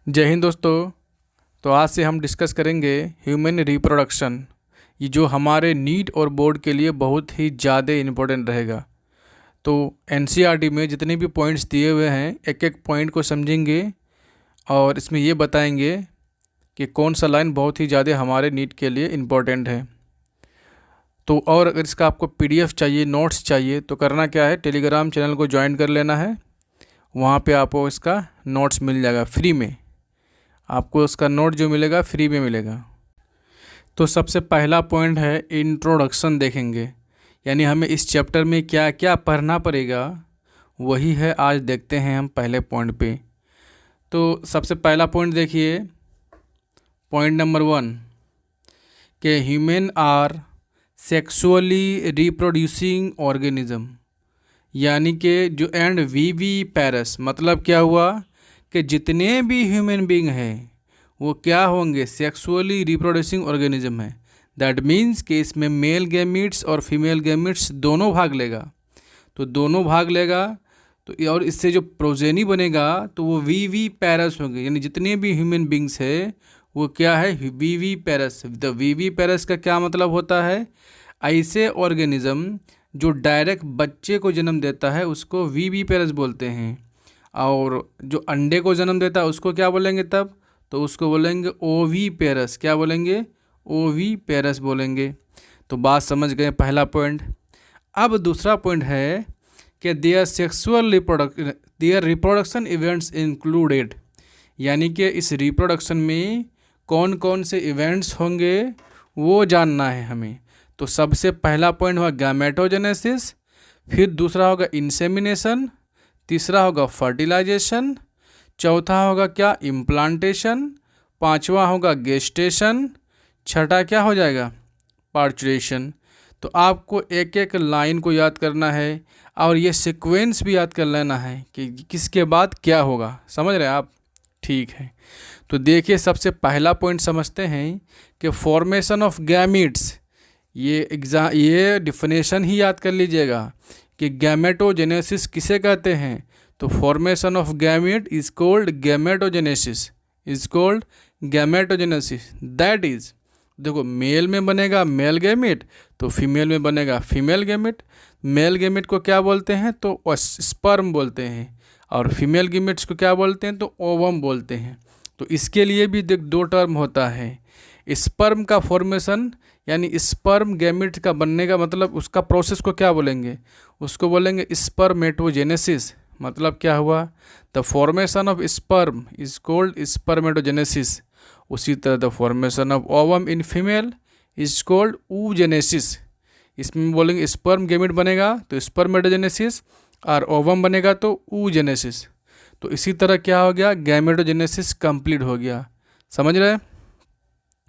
जय हिंद दोस्तों। तो आज से हम डिस्कस करेंगे ह्यूमन रिप्रोडक्शन। ये जो हमारे नीट और बोर्ड के लिए बहुत ही ज़्यादा इम्पोर्टेंट रहेगा। तो एनसीईआरटी में जितने भी पॉइंट्स दिए हुए हैं एक एक पॉइंट को समझेंगे और इसमें ये बताएंगे कि कौन सा लाइन बहुत ही ज़्यादा हमारे नीट के लिए इम्पोर्टेंट है। तो और अगर इसका आपको पीडीएफ चाहिए, नोट्स चाहिए, तो करना क्या है, टेलीग्राम चैनल को ज्वाइन कर लेना है। वहाँ पे आपको इसका नोट्स मिल जाएगा फ्री में। आपको उसका नोट जो मिलेगा फ्री में मिलेगा। तो सबसे पहला पॉइंट है इंट्रोडक्शन देखेंगे, यानी हमें इस चैप्टर में क्या क्या पढ़ना पड़ेगा वही है, आज देखते हैं हम पहले पॉइंट पे। तो सबसे पहला पॉइंट देखिए, पॉइंट नंबर 1 के human are sexually reproducing organism, यानी कि जो एंड वी पैरस, मतलब क्या हुआ कि जितने भी ह्यूमन बीइंग हैं वो क्या होंगे, सेक्सुअली रिप्रोड्यूसिंग ऑर्गेनिज्म है। दैट मीन्स कि इसमें मेल गैमीट्स और फीमेल गैमीट्स दोनों भाग लेगा। तो दोनों भाग लेगा तो और इससे जो प्रोजेनी बनेगा तो वो वी पैरस होंगे, यानी जितने भी ह्यूमन बींग्स है वो क्या है, वी पैरस। द वी पैरस का क्या मतलब होता है, ऐसे ऑर्गेनिज्म जो डायरेक्ट बच्चे को जन्म देता है उसको वी पैरस बोलते हैं, और जो अंडे को जन्म देता है उसको क्या बोलेंगे तब, तो उसको बोलेंगे ओवी पेरस। क्या बोलेंगे, ओवी पेरस बोलेंगे। तो बात समझ गए, पहला पॉइंट। अब दूसरा पॉइंट है कि देयर रिप्रोडक्शन इवेंट्स इंक्लूडेड, यानी कि इस रिप्रोडक्शन में कौन कौन से इवेंट्स होंगे वो जानना है हमें। तो सबसे पहला पॉइंट होगा गैमेटोजेनेसिस, फिर दूसरा होगा इंसेमिनेशन, तीसरा होगा फर्टिलाइजेशन, चौथा होगा क्या, इम्प्लांटेशन, पांचवा होगा गेस्टेशन, छठा क्या हो जाएगा, पार्चुरेशन। तो आपको एक एक लाइन को याद करना है और ये सीक्वेंस भी याद कर लेना है कि किसके बाद क्या होगा। समझ रहे हैं आप? ठीक है। तो देखिए सबसे पहला पॉइंट समझते हैं कि फॉर्मेशन ऑफ गैमीट्स। ये डिफिनेशन ही याद कर लीजिएगा कि गैमेटोजेनेसिस किसे कहते हैं। तो formation of gamete is called gametogenesis, is called gametogenesis. That is, देखो मेल में बनेगा मेल गैमेट, तो फीमेल में बनेगा फीमेल गैमेट। मेल गैमेट को क्या बोलते हैं, तो स्पर्म बोलते हैं, और फीमेल गैमेट्स को क्या बोलते हैं, तो ओवम बोलते हैं। तो इसके लिए भी देख दो टर्म होता है। स्पर्म का फॉर्मेशन, यानी स्पर्म गैमेट का बनने का मतलब उसका प्रोसेस को क्या बोलेंगे, उसको बोलेंगे स्पर्मेटोजेनेसिस। मतलब क्या हुआ, the formation of sperm is called spermatogenesis. उसी तरह the formation of ovum in female is called oogenesis. इसमें बोलेंगे स्पर्म गैमेट बनेगा तो स्पर्मेटोजेनेसिस, और ओवम बनेगा तो ऊजेनेसिस। तो इसी तरह क्या हो गया, गैमेटोजेनेसिस कंप्लीट हो गया। समझ रहे हैं?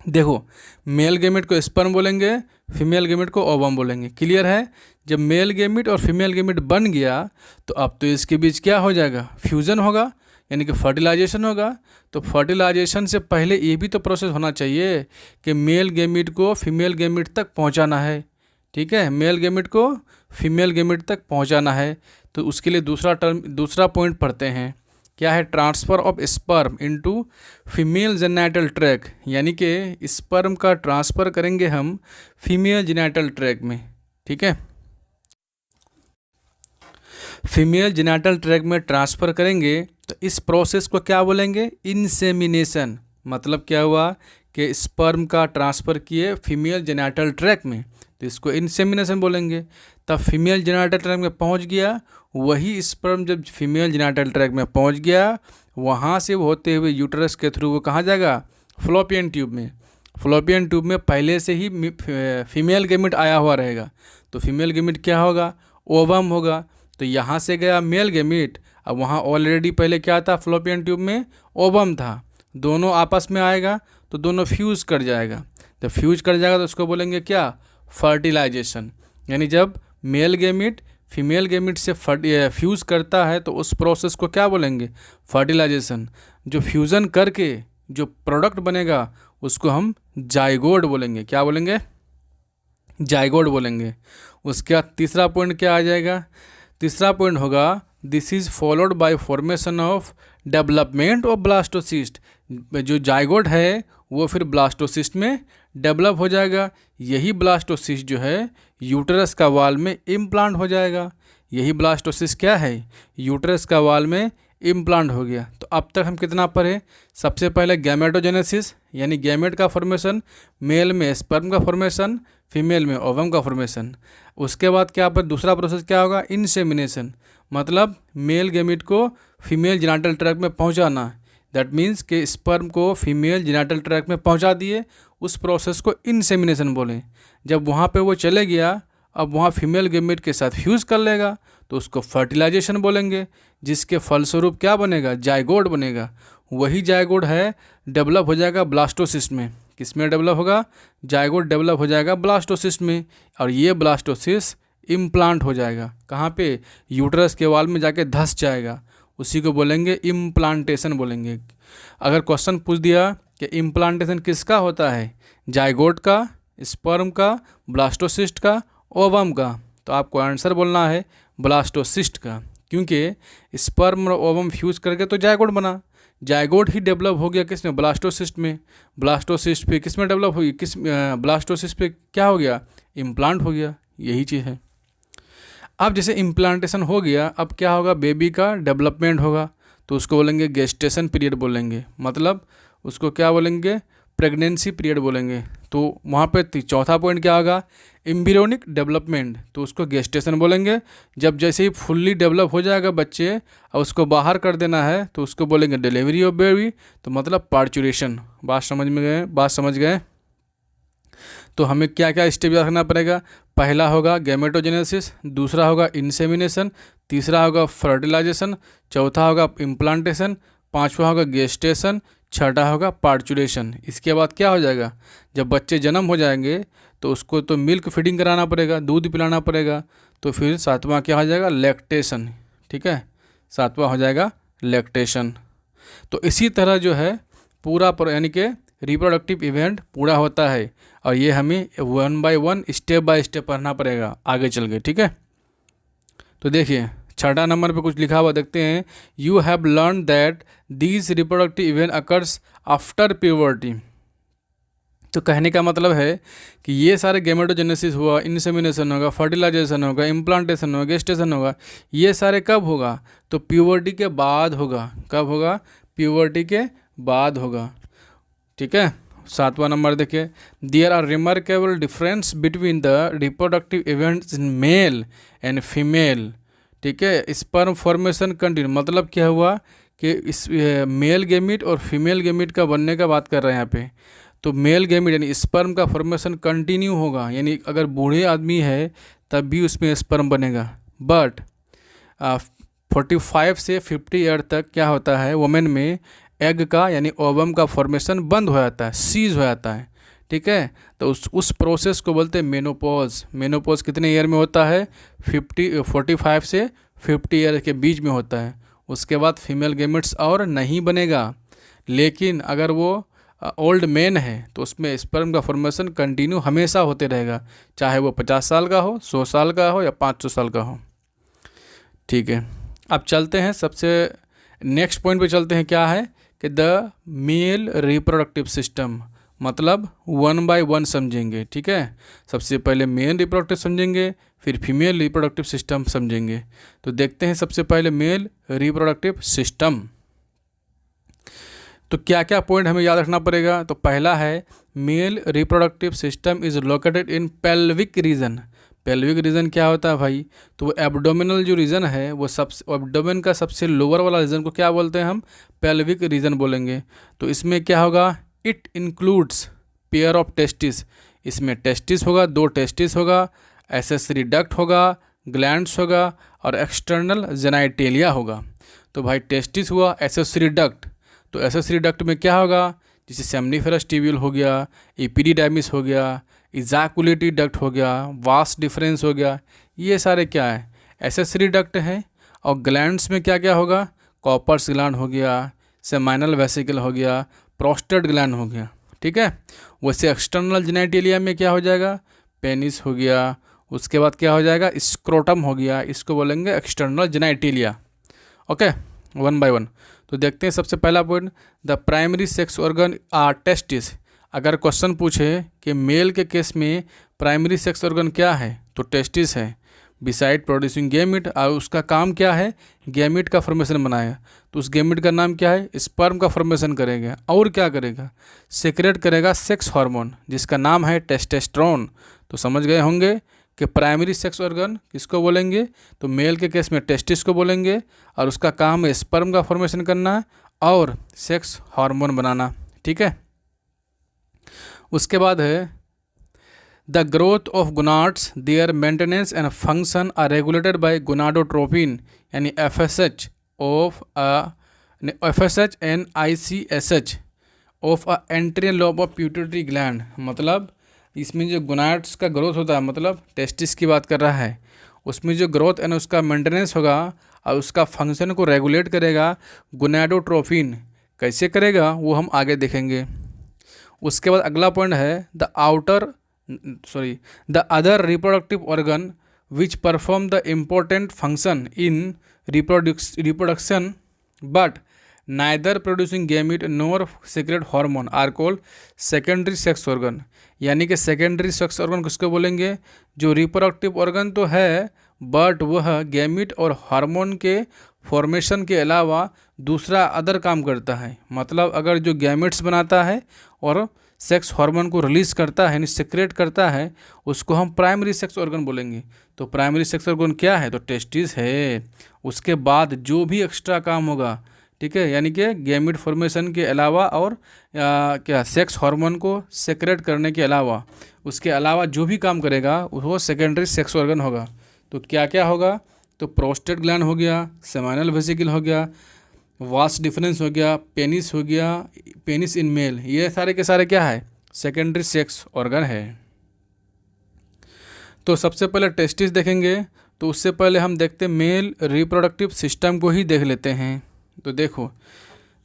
देखो मेल गैमेट को स्पर्म बोलेंगे, फीमेल गैमेट को ओवम बोलेंगे। क्लियर है? जब मेल गैमेट और फीमेल गैमेट बन गया तो अब तो इसके बीच क्या हो जाएगा, फ्यूज़न होगा, यानी कि फर्टिलाइजेशन होगा। तो फर्टिलाइजेशन से पहले ये भी तो प्रोसेस होना चाहिए कि मेल गैमेट को फीमेल गैमेट तक पहुंचाना है। ठीक है, मेल गैमेट को फीमेल गैमेट तक पहुंचाना है। तो उसके लिए दूसरा पॉइंट पढ़ते हैं, क्या है, transfer of sperm into female genital tract, यानी कि स्पर्म का ट्रांसफ़र करेंगे हम फीमेल जेनाइटल ट्रैक में। ठीक है, फीमेल जेनाइटल ट्रैक में ट्रांसफ़र करेंगे तो इस प्रोसेस को क्या बोलेंगे, इंसेमिनेशन। मतलब क्या हुआ कि स्पर्म का ट्रांसफ़र किए फीमेल जेनाइटल ट्रैक में, तो इसको इंसेमिनेशन बोलेंगे। तब फीमेल जेनाइटल ट्रैक में पहुंच गया, वही स्पर्म जब फीमेल जेनाइटल ट्रैक में पहुंच गया, वहां से होते हुए यूटरस के थ्रू वो कहाँ जाएगा, फ्लोपियन ट्यूब में। फ्लोपियन ट्यूब में पहले से ही फीमेल गैमेट आया हुआ रहेगा, तो फीमेल गैमेट क्या होगा, ओवम होगा। तो यहाँ से गया मेल गैमेट, अब वहाँ ऑलरेडी पहले क्या था, फ्लोपियन ट्यूब में ओवम था। दोनों आपस में आएगा तो दोनों फ्यूज़ कर जाएगा। जब फ्यूज कर जाएगा तो उसको बोलेंगे क्या, फर्टिलाइजेशन। यानी जब मेल गैमेट फीमेल गैमेट से फ्यूज़ करता है तो उस प्रोसेस को क्या बोलेंगे, फर्टिलाइजेशन। जो फ्यूज़न करके जो प्रोडक्ट बनेगा उसको हम जाइगोट बोलेंगे। क्या बोलेंगे, जाइगोट बोलेंगे। उसके बाद तीसरा पॉइंट क्या आ जाएगा, तीसरा पॉइंट होगा this is followed by formation of development of blastocyst. जो जाइगोट है वो फिर ब्लास्टोसिस्ट में डेवलप हो जाएगा। यही ब्लास्टोसिस्ट जो है यूटरस का वाल में इम्प्लांट हो जाएगा। यही ब्लास्टोसिस्ट क्या है, यूटरस का वाल में इम्प्लांट हो गया। तो अब तक हम कितना पढ़े, सबसे पहले गैमेटोजेनेसिस यानी गैमेट का फॉर्मेशन, मेल में स्पर्म का फॉर्मेशन, फीमेल में ओवम का फॉर्मेशन। उसके बाद क्या पर दूसरा प्रोसेस क्या होगा, इंसेमिनेशन, मतलब मेल गैमेट को फीमेल जेनिटल ट्रैक्ट में पहुंचाना। दैट मीन्स कि स्पर्म को फीमेल जेनिटल ट्रैक्ट में पहुंचा दिए, उस प्रोसेस को इंसेमिनेशन बोलें। जब वहाँ पे वो चले गया, अब वहाँ फीमेल गैमेट के साथ फ्यूज़ कर लेगा तो उसको फर्टिलाइजेशन बोलेंगे, जिसके फलस्वरूप क्या बनेगा, जाइगोट बनेगा। वही जाइगोट है डेवलप हो जाएगा ब्लास्टोसिस्ट में। किस में डेवलप होगा, जाइगोट डेवलप हो जाएगा ब्लास्टोसिस्ट में। और ये ब्लास्टोसिस्ट इम्प्लांट हो जाएगा कहाँ पे, यूट्रस के वाल में जाके धंस जाएगा, उसी को बोलेंगे इम्प्लांटेशन बोलेंगे। अगर क्वेश्चन पूछ दिया कि इम्प्लांटेशन किसका होता है, जाइगोट का, स्पर्म का, ब्लास्टोसिस्ट का, ओवम का, तो आपको आंसर बोलना है ब्लास्टोसिस्ट का, क्योंकि स्पर्म और ओवम फ्यूज करके तो जाइगोट बना। जाइगोट ही डेवलप हो गया किस में, ब्लास्टोसिस्ट में। ब्लास्टोसिस्ट पे किस में डेवलप हुई, किस ब्लास्टोसिस्ट पे क्या हो गया, इम्प्लांट हो गया। यही चीज़ है। अब जैसे इम्प्लांटेशन हो गया, अब क्या होगा, बेबी का डेवलपमेंट होगा, तो उसको बोलेंगे गेस्टेशन पीरियड बोलेंगे, मतलब उसको क्या बोलेंगे, प्रेगनेंसी पीरियड बोलेंगे। तो वहाँ पे चौथा पॉइंट क्या होगा, एम्ब्रियोनिक डेवलपमेंट, तो उसको गेस्टेशन बोलेंगे। जब जैसे ही फुल्ली डेवलप हो जाएगा बच्चे और उसको बाहर कर देना है तो उसको बोलेंगे डिलीवरी ऑफ बेबी, तो मतलब पार्चुरेशन। बात समझ में गए, बात समझ गए। तो हमें क्या क्या स्टेप याद रखना पड़ेगा, पहला होगा गैमेटोजेनेसिस, दूसरा होगा इंसेमिनेशन, तीसरा होगा फर्टिलाइजेशन, चौथा होगा इम्प्लांटेशन, पांचवा होगा गेस्टेशन, छठा होगा पार्चुरेशन। इसके बाद क्या हो जाएगा, जब बच्चे जन्म हो जाएंगे तो उसको तो मिल्क फीडिंग कराना पड़ेगा, दूध पिलाना पड़ेगा, तो फिर सातवां क्या हो जाएगा, लैक्टेशन। ठीक है, सातवां हो जाएगा लैक्टेशन। तो इसी तरह जो है पूरा यानी कि रिप्रोडक्टिव इवेंट पूरा होता है, और ये हमें 1 बाय 1 स्टेप बाय स्टेप पढ़ना पड़ेगा आगे चल के। ठीक है, तो देखिए छठा नंबर पे कुछ लिखा हुआ देखते हैं, you have learn that these reproductive event occurs after puberty. तो कहने का मतलब है कि ये सारे गैमेटोजेनेसिस हुआ, इंसेमिनेशन होगा, फर्टिलाइजेशन होगा, इम्प्लांटेशन होगा, गेस्टेशन होगा, ये सारे कब होगा, तो प्यूबर्टी के बाद होगा। कब होगा, प्यूबर्टी के बाद होगा। ठीक है, सातवां नंबर देखिए, there are remarkable difference between the reproductive events in male and female. ठीक है, स्पर्म फॉर्मेशन कंटिन्यू, मतलब क्या हुआ कि इस मेल गैमीट और फीमेल गैमीट का बनने का बात कर रहे हैं यहाँ पे। तो मेल गैमीट यानी स्पर्म का फॉर्मेशन कंटिन्यू होगा, यानी अगर बूढ़े आदमी है तब भी उसमें स्पर्म बनेगा। बट 45 से 50 ईयर तक क्या होता है, वुमेन में एग का यानी ओवम का फॉर्मेशन बंद हो जाता है, सीज हो जाता है। ठीक है, तो उस प्रोसेस को बोलते हैं मेनोपॉज। मेनोपॉज कितने ईयर में होता है, 45 से 50 ईयर के बीच में होता है। उसके बाद फीमेल गैमेट्स और नहीं बनेगा। लेकिन अगर वो ओल्ड मैन है तो उसमें स्पर्म का फॉर्मेशन कंटिन्यू हमेशा होते रहेगा, चाहे वो 50 साल का हो, 100 साल का हो या 500 साल का हो। ठीक है, अब चलते हैं सबसे नेक्स्ट पॉइंट पे चलते हैं, क्या है कि द मेल रिप्रोडक्टिव सिस्टम, मतलब 1 बाय 1 समझेंगे। ठीक है, सबसे पहले मेल रिप्रोडक्टिव समझेंगे, फिर फीमेल रिप्रोडक्टिव सिस्टम समझेंगे। तो देखते हैं सबसे पहले मेल रिप्रोडक्टिव सिस्टम। तो क्या क्या पॉइंट हमें याद रखना पड़ेगा, तो पहला है male reproductive system is located in pelvic region. Pelvic region क्या होता है भाई, तो वो एब्डोमिनल जो रीजन है वो एब्डोमेन का सबसे लोअर वाला रीजन को क्या बोलते हैं हम, पेल्विक रीजन बोलेंगे। तो इसमें क्या होगा, it includes pair of testis, इसमें टेस्टिस होगा, 2 टेस्टिस होगा, एसेसरी डक्ट होगा, ग्लैंड्स होगा और एक्सटर्नल जेनाइटेलिया होगा। तो भाई टेस्टिस हुआ, एसेसरी डक्ट, तो एसेसरी डक्ट में क्या होगा, जैसे सेमनीफेरस ट्यूब्यूल हो गया, एपिडिडाइमिस हो गया, इजाकुलेटरी डक्ट हो गया, वास डिफरेंस हो गया, ये सारे क्या है, एसेसरी डक्ट है। और ग्लैंड्स में क्या क्या होगा, कॉपर्स ग्लैंड हो गया, सेमाइनल वेसिकल हो गया, प्रोस्टेट ग्लैंड हो गया। ठीक है, वैसे एक्सटर्नल जेनिटलिया में क्या हो जाएगा, पेनिस हो गया, उसके बाद क्या हो जाएगा, स्क्रोटम हो गया, इसको बोलेंगे external genitalia. Okay, one by one. तो देखते हैं सबसे पहला point, the primary sex organ are testis. अगर क्वेश्चन पूछे कि मेल के केस में प्राइमरी सेक्स ऑर्गन क्या है, तो टेस्टिस है। बिसाइड प्रोड्यूसिंग गैमिट, और उसका काम क्या है, गैमिट का फॉर्मेशन बनाएगा। तो उस गैमिट का नाम क्या है, स्पर्म का फॉर्मेशन करेगा। और क्या करेगा, सेक्रेट करेगा सेक्स हार्मोन जिसका नाम है टेस्टोस्टेरोन। तो समझ गए होंगे कि प्राइमरी सेक्स ऑर्गन किसको बोलेंगे, तो मेल के केस में टेस्टिस को बोलेंगे, और उसका काम है स्पर्म का फॉर्मेशन करना और सेक्स हार्मोन बनाना। ठीक है, उसके बाद है the growth of gonads, their maintenance and function are regulated by gonadotropin यानी FSH of FSH and ICSH of a anterior lobe of pituitary gland. मतलब इसमें जो गोनाड्स का ग्रोथ होता है, मतलब टेस्टिस की बात कर रहा है, उसमें जो ग्रोथ एंड उसका मेंटेनेंस होगा और उसका फंक्शन को रेगुलेट करेगा गोनाडोट्रोपिन। कैसे करेगा वो हम आगे देखेंगे। उसके बाद अगला पॉइंट है the other reproductive organ which perform the important function in reproduction but neither producing gamete nor secrete hormone are called secondary sex organ. यानी कि सेकेंडरी सेक्स ऑर्गन किसको बोलेंगे, जो रिप्रोडक्टिव ऑर्गन तो है बट वह गैमिट और हार्मोन के फॉर्मेशन के अलावा दूसरा अदर काम करता है। मतलब अगर जो गैमेट्स बनाता है और सेक्स हार्मोन को रिलीज करता है यानी सेक्रेट करता है, उसको हम प्राइमरी सेक्स ऑर्गन बोलेंगे। तो प्राइमरी सेक्स ऑर्गन क्या है, तो टेस्टिस है। उसके बाद जो भी एक्स्ट्रा काम होगा, ठीक है, यानी कि गैमेट फॉर्मेशन के अलावा और क्या सेक्स हार्मोन को सेक्रेट करने के अलावा, उसके अलावा जो भी काम करेगा वो सेकेंडरी सेक्स ऑर्गन होगा। तो क्या क्या होगा, तो प्रोस्टेट ग्लैंड हो गया, सेमाइनल वेसिकल हो गया, वास डिफरेंस हो गया, पेनिस हो गया, पेनिस इन मेल, ये सारे के सारे क्या है, सेकेंडरी सेक्स ऑर्गन है। तो सबसे पहले टेस्टिस देखेंगे, तो उससे पहले हम देखते हैं मेल रिप्रोडक्टिव सिस्टम को ही देख लेते हैं। तो देखो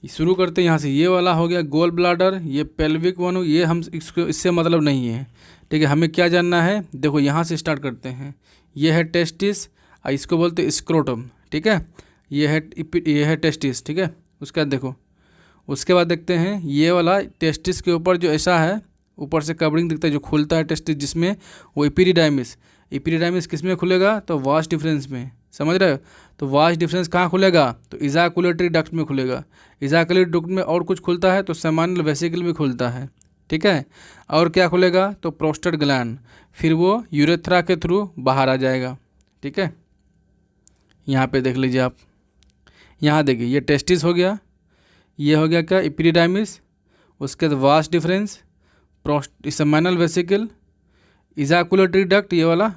शुरू करते हैं यहाँ से, ये वाला हो गया गोल ब्लाडर, ये पेल्विक वन, ये हम इससे मतलब नहीं है। ठीक है, हमें क्या जानना है, देखो यहाँ से स्टार्ट करते हैं। ये है टेस्टिस, इसको बोलते हैं स्क्रोटम। ठीक है, ये है टेस्टिस। ठीक है, उसके बाद देखो, उसके बाद देखते हैं ये वाला टेस्टिस के ऊपर जो ऐसा है, ऊपर से कवरिंग दिखता है जो खुलता है टेस्टिस, जिसमें वो एपिडिडाइमिस किस में खुलेगा, तो वास डिफरेंस में। समझ रहे हो, तो वास डिफरेंस कहाँ खुलेगा, तो इजाकुलेटरी डक्ट में खुलेगा। इजाकुलेटरी डक्ट में और कुछ खुलता है तो सेमाइनल वेसिकल में खुलता है। ठीक है, और क्या खुलेगा, तो प्रोस्टेट ग्लैंड, फिर वो यूरेथ्रा के थ्रू बाहर आ जाएगा। ठीक है, यहाँ पे देख लीजिए आप, यहाँ देखिए ये टेस्टिस हो गया, ये हो गया क्या, एपिडिडाइमिस, उसके बाद vas deferens, seminal vesicle, ejaculatory duct ये वाला,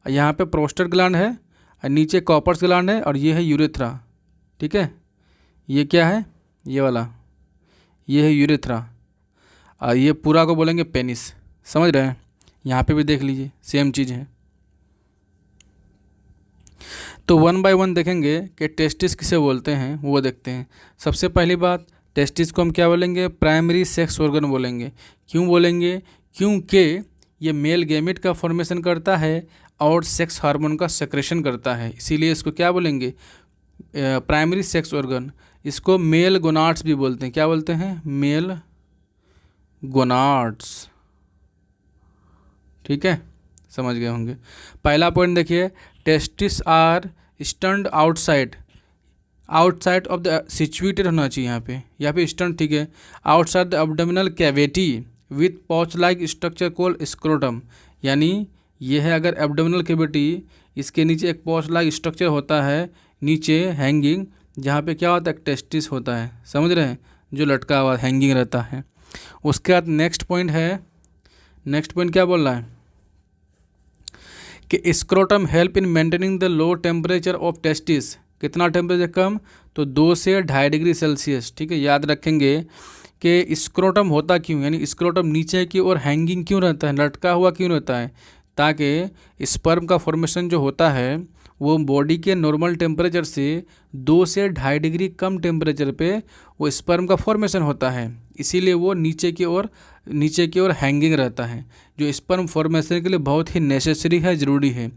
यहाँ पे प्रोस्टेट ग्लैंड है, और नीचे कॉपर्स ग्लैंड है, और ये है यूरेथ्रा। ठीक है, ये क्या है, ये वाला, ये है यूरेथ्रा, और ये पूरा को बोलेंगे पेनिस। समझ रहे हैं, यहाँ पे भी देख लीजिए सेम चीज़ है। तो वन बाय वन देखेंगे कि टेस्टिस किसे बोलते हैं, वो देखते हैं। सबसे पहली बात, टेस्टिस को हम क्या बोलेंगे, प्राइमरी सेक्स ऑर्गन बोलेंगे। क्यों बोलेंगे, क्योंकि ये मेल गैमेट का फॉर्मेशन करता है और सेक्स हार्मोन का सेक्रेशन करता है, इसीलिए इसको क्या बोलेंगे, प्राइमरी सेक्स ऑर्गन। इसको मेल गोनाड्स भी बोलते हैं। क्या बोलते हैं, मेल गोनाड्स। ठीक है, समझ गए होंगे। पहला पॉइंट देखिए, testis are stand outside of the situated होना चाहिए यहाँ पे स्टंड। ठीक है, outside the abdominal cavity with pouch like structure called scrotum. यानी ये है अगर एब्डोमिनल कैविटी, इसके नीचे एक पॉच लाइक स्ट्रक्चर होता है नीचे हैंगिंग, जहाँ पे क्या होता है, टेस्टिस होता है। समझ रहे हैं, जो लटका हुआ हैंगिंग रहता है। उसके बाद नेक्स्ट पॉइंट क्या बोल रहा है कि scrotum help in maintaining the low temperature of testis. कितना टेम्परेचर कम, तो 2 से 2.5 डिग्री सेल्सियस। ठीक है, याद रखेंगे कि स्क्रोटम होता क्यों, यानी स्क्रोटम नीचे की ओर हैंगिंग क्यों रहता है, लटका हुआ क्यों रहता है, ताकि स्पर्म का फॉर्मेशन जो होता है वो बॉडी के नॉर्मल टेम्परेचर से 2 से 2.5 डिग्री कम टेम्परेचर पे वो स्पर्म का फॉर्मेशन होता है, इसीलिए वो नीचे की ओर हैंगिंग रहता है, जो स्पर्म फॉर्मेशन के लिए बहुत ही नेसेसरी है, ज़रूरी है।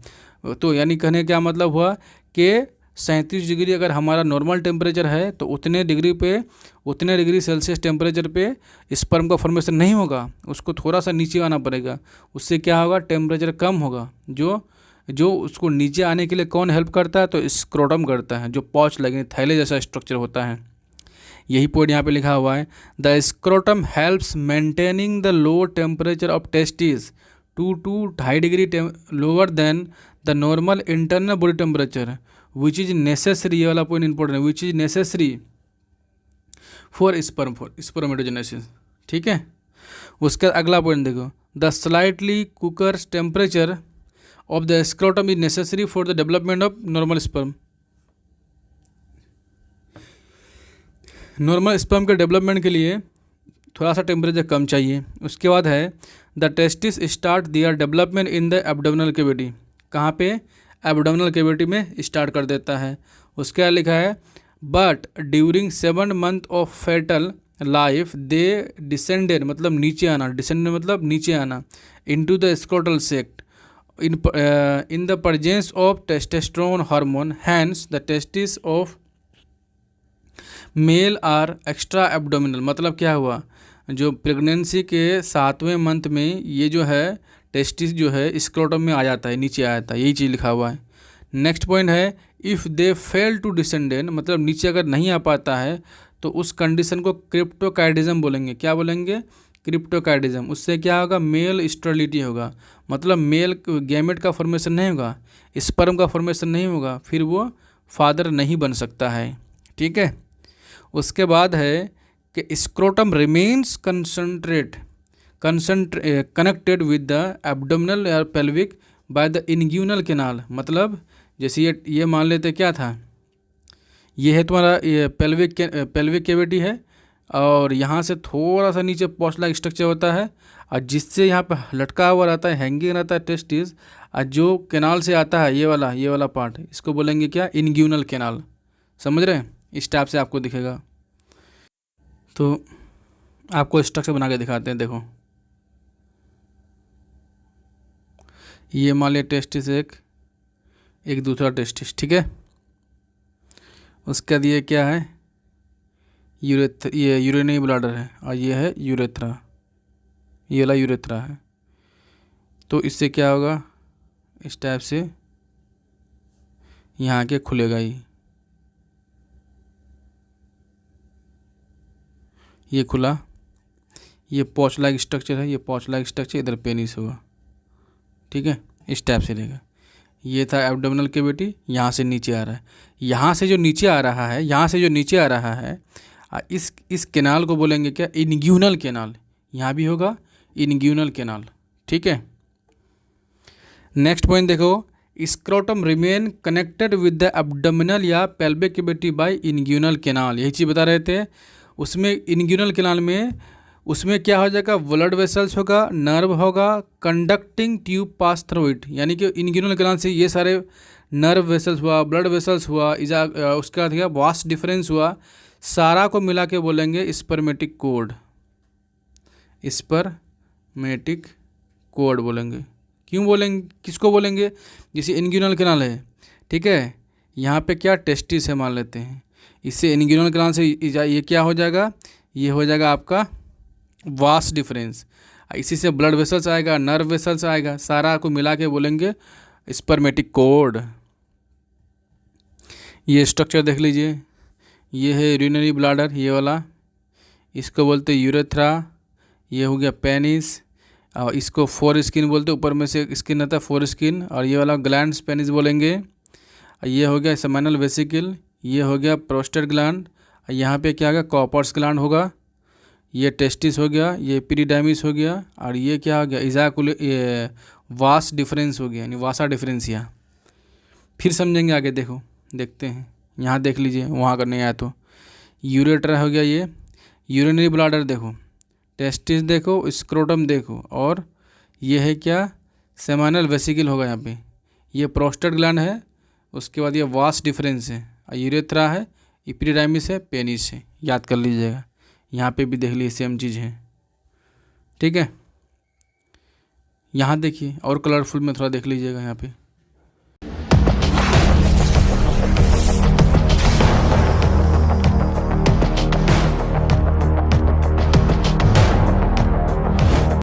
तो यानी कहने का क्या मतलब हुआ कि 37 डिग्री अगर हमारा नॉर्मल टेम्परेचर है तो उतने डिग्री सेल्सियस टेम्परेचर पे स्पर्म का फॉर्मेशन नहीं होगा, उसको थोड़ा सा नीचे आना पड़ेगा। उससे क्या होगा, टेम्परेचर कम होगा। जो उसको नीचे आने के लिए कौन हेल्प करता है, तो स्क्रोटम करता है, जो पॉच लगे थैले जैसा स्ट्रक्चर होता है। यही पॉइंट यहाँ पे लिखा हुआ है, the scrotum helps maintaining the low temperature of testis 2 to 2.5 degree lower than the normal internal body temperature which is necessary. ये वाला पॉइंट इंपॉर्टेंट है, which is necessary for spermatogenesis. ठीक है, उसका अगला पॉइंट देखो, the slightly cooker temperature of the scrotum is necessary for the development of normal sperm. Normal sperm के development के लिए थोड़ा सा टेम्परेचर कम चाहिए। उसके बाद है the testis start their development in the abdominal cavity. कहाँ पे, एब्डोमिनल कैविटी में स्टार्ट कर देता है। उसके बाद लिखा है but during 7 month of fetal life they descended, मतलब नीचे आना, डिसेंडेड मतलब नीचे आना, into the scrotal sac in the presence of testosterone hormone, hence the testis of male are extra abdominal. मतलब क्या हुआ, जो प्रेगनेंसी के 7वें मंथ में ये जो है टेस्टिस जो है स्क्रोटम में आ जाता है, नीचे आ जाता है, यही चीज़ लिखा हुआ है। नेक्स्ट पॉइंट है if they fail to descendent, मतलब नीचे अगर नहीं आ पाता है तो उस कंडीशन को क्रिप्टोकाइडिज्म बोलेंगे। क्या बोलेंगे, क्रिप्टोकाइडिज्म। उससे क्या होगा, मेल स्टेरिलिटी होगा, मतलब मेल गैमेट का फॉर्मेशन नहीं होगा, स्पर्म का फॉर्मेशन नहीं होगा, फिर वो फादर नहीं बन सकता है। ठीक है, उसके बाद है कि scrotum remains connected with the abdominal या पेल्विक बाय द इन्ग्यूनल कैनाल। मतलब जैसे ये मान लेते क्या था, ये है तुम्हारा ये पेल्विक कैविटी है, और यहाँ से थोड़ा सा नीचे पॉच लाइक स्ट्रक्चर होता है, और जिससे यहाँ पे लटका हुआ रहता है, हैंगिंग रहता है टेस्टिस, और जो कैनाल से आता है ये वाला पार्ट, इसको बोलेंगे क्या, इन्ग्यूनल कैनाल। समझ रहे हैं, इस टाइप से आपको दिखेगा। तो आपको स्ट्रक्चर बना के दिखाते हैं। देखो ये मान लिया टेस्टिस एक दूसरा टेस्टिस, ठीक है। उसके बाद ये क्या है, ये यूरिनरी ब्लैडर है, और ये है यूरेथ्रा, ये वाला यूरेथ्रा है। तो इससे क्या होगा, इस टाइप से यहाँ के खुलेगा ये खुला, ये पॉच लाइक स्ट्रक्चर है, ये पॉच लाइक स्ट्रक्चर, इधर पेनिस होगा। ठीक है, इस टाइप से रहेगा। ये था एब्डोमिनल कैविटी, यहाँ से नीचे आ रहा है, यहाँ से जो नीचे आ रहा है, इस कैनाल को बोलेंगे क्या, इन्ग्यूनल कैनाल। यहाँ भी होगा इन्ग्यूनल कैनाल। ठीक है, नेक्स्ट पॉइंट देखो, scrotum remain connected with the abdominal या पेल्विक कैविटी बाय इन्ग्यूनल कैनाल। यही चीज़ बता रहे थे। उसमें इन्ग्यूनल कैनाल में उसमें क्या हो जाएगा, ब्लड वेसल्स होगा, नर्व होगा, conducting tube pass through it. यानी कि इन्ग्यूनल कैनाल से ये सारे नर्व वेसल्स हुआ, ब्लड वेसल्स हुआ, उसके बाद क्या वास्ट डिफरेंस हुआ, सारा को मिला के बोलेंगे स्पर्मेटिक कोड। स्पर्मेटिक कोड बोलेंगे। क्यों बोलेंगे, किसको बोलेंगे, जैसे इन्ग्यूनल कैनाल है, ठीक है, यहाँ पे क्या टेस्टिस है मान लेते हैं, इससे इन्ग्यूनल कैनाल से ये क्या हो जाएगा, ये हो जाएगा आपका वास्ट डिफरेंस। इसी से ब्लड वेसल्स आएगा, नर्व वेसल्स आएगा, सारा को मिला के बोलेंगे स्पर्मेटिक कोड। ये स्ट्रक्चर देख लीजिए, ये है यूरिनरी ब्लैडर, ये वाला, इसको बोलते हैं यूरेथ्रा, ये हो गया पेनिस, और इसको फोर स्किन बोलते हैं, ऊपर में से स्किन आता है फोर स्किन, और ये वाला ग्लैंड्स पेनिस बोलेंगे। ये हो गया सेमिनल वेसिकल, ये हो गया प्रोस्टेट ग्लैंड, यहाँ पे क्या होगा, कॉपर्स ग्लैंड होगा, ये टेस्टिस हो गया, ये एपिडिडाइमिस हो गया, और ये क्या हो गया, ये वास डिफरेंस हो गया, यानी वासा डिफरेंसिया। फिर समझेंगे आगे, देखो देखते हैं, यहाँ देख लीजिए, वहाँ अगर नहीं आया तो यूरेट्रा हो गया, ये यूरिनरी ब्लैडर देखो, टेस्टिस देखो, स्क्रोटम देखो, और ये है क्या, सेमिनल वेसिकल होगा यहाँ पे, ये प्रोस्टेट ग्लैंड है, उसके बाद ये वास डिफरेंस है, यूरेथ्रा है, एपिडिडाइमिस है, पेनिस है, याद कर लीजिएगा। यहाँ पे भी देख लीजिए सेम चीज़ है। ठीक है, यहाँ देखिए और कलरफुल में थोड़ा देख लीजिएगा यहाँ पे।